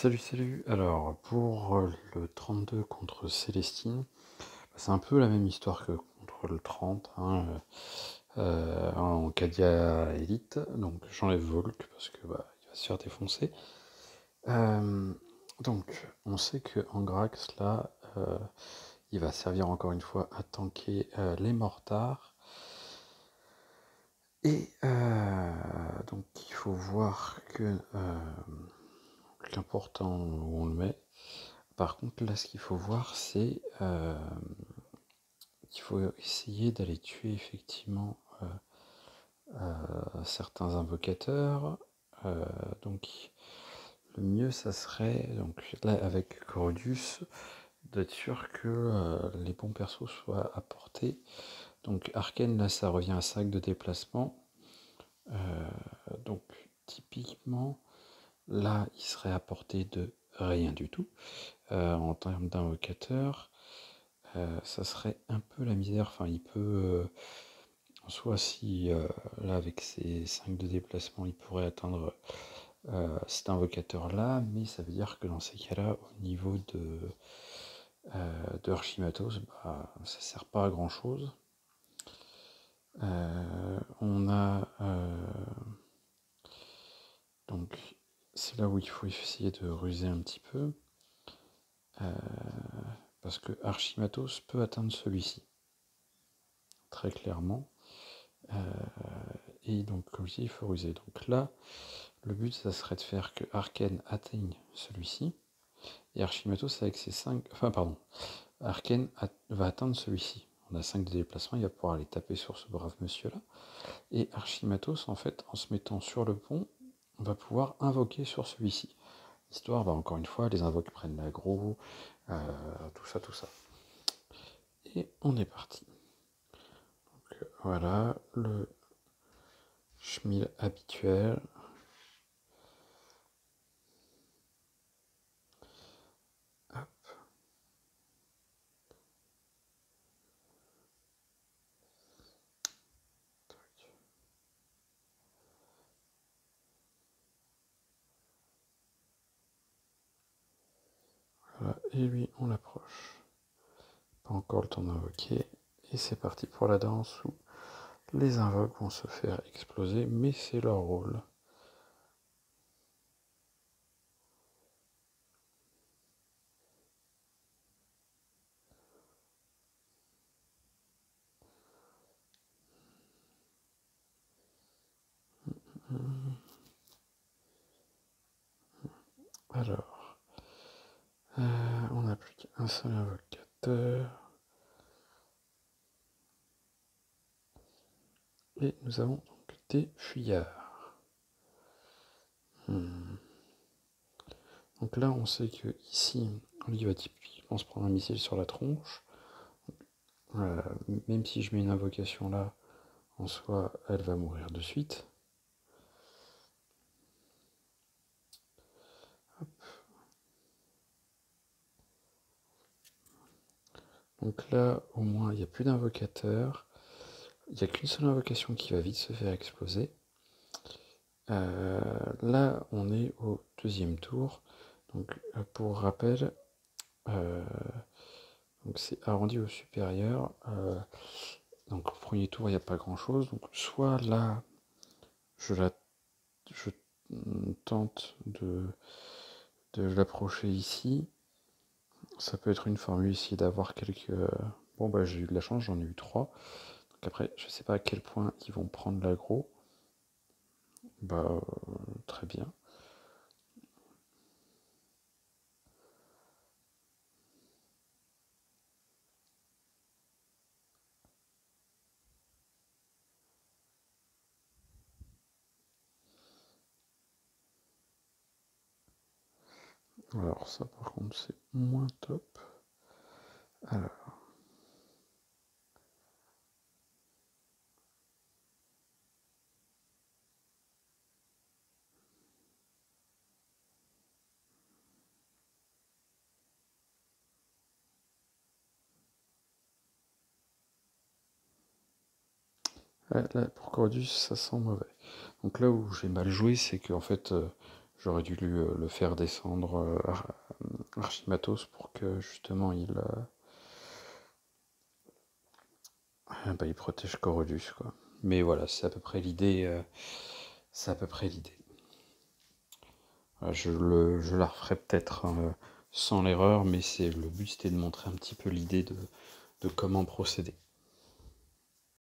Salut. Alors, pour le 32 contre Célestine, c'est un peu la même histoire que contre le 30, hein, en Cadia Elite. Donc, j'enlève Volk parce que il va se faire défoncer. Euh, donc, on sait que Angrax, là, il va servir encore une fois à tanker les mortards. Et donc, il faut voir que l'important où on le met. Par contre, là, ce qu'il faut voir, c'est qu'il faut essayer d'aller tuer effectivement certains invocateurs. Donc, le mieux, ça serait, donc là, avec Corodius, d'être sûr que les bons persos soient apportés. Donc, Arcane, là, ça revient à 5 de déplacement. Donc, typiquement, là, il serait apporté de rien du tout. En termes d'invocateurs, ça serait un peu la misère. Enfin, il peut, en soi, si là, avec ses 5 de déplacement, il pourrait atteindre cet invocateur-là, mais ça veut dire que dans ces cas-là, au niveau de Archimatos, ça sert pas à grand-chose. On a donc c'est là où il faut essayer de ruser un petit peu, parce que Archimatos peut atteindre celui-ci, très clairement. Et donc, comme je dis, il faut ruser. Donc là, le but, ça serait de faire que Arcane atteigne celui-ci. Et Archimatos, avec ses 5... Enfin, pardon. Arcane va atteindre celui-ci. On a 5 de déplacement, il va pouvoir aller taper sur ce brave monsieur-là. Et Archimatos, en fait, en se mettant sur le pont, va pouvoir invoquer sur celui-ci. Histoire, encore une fois, les invoques prennent l'aggro, tout ça. Et on est parti. Donc, voilà, le schmil habituel. Voilà, et lui, on l'approche. Pas encore le temps d'invoquer. Et c'est parti pour la danse où les invoques vont se faire exploser, mais c'est leur rôle. Alors, on n'a plus qu'un seul invocateur. Et nous avons donc des fuyards. Donc là, on sait que ici, lui va typiquement se prendre un missile sur la tronche. Même si je mets une invocation là, en soi, elle va mourir de suite. Hop. Donc là, au moins, il n'y a plus d'invocateur. Il n'y a qu'une seule invocation qui va vite se faire exploser. Là, on est au deuxième tour. Donc, pour rappel, donc c'est arrondi au supérieur. Donc, au premier tour, il n'y a pas grand-chose. Donc, soit là, je tente de l'approcher ici. Ça peut être une formule ici d'avoir quelques... Bon, j'ai eu de la chance, j'en ai eu 3. Donc après, je sais pas à quel point ils vont prendre l'aggro. Très bien. Alors ça, par contre, c'est moins top. Alors... là, pour Cordus, ça sent mauvais. Donc là où j'ai mal joué, c'est que en fait, J'aurais dû le faire descendre Archimatos pour que justement il protège Corolus, quoi. Mais voilà, c'est à peu près l'idée. C'est à peu près l'idée. Je la referai peut-être sans l'erreur, mais le but c'était de montrer un petit peu l'idée de comment procéder.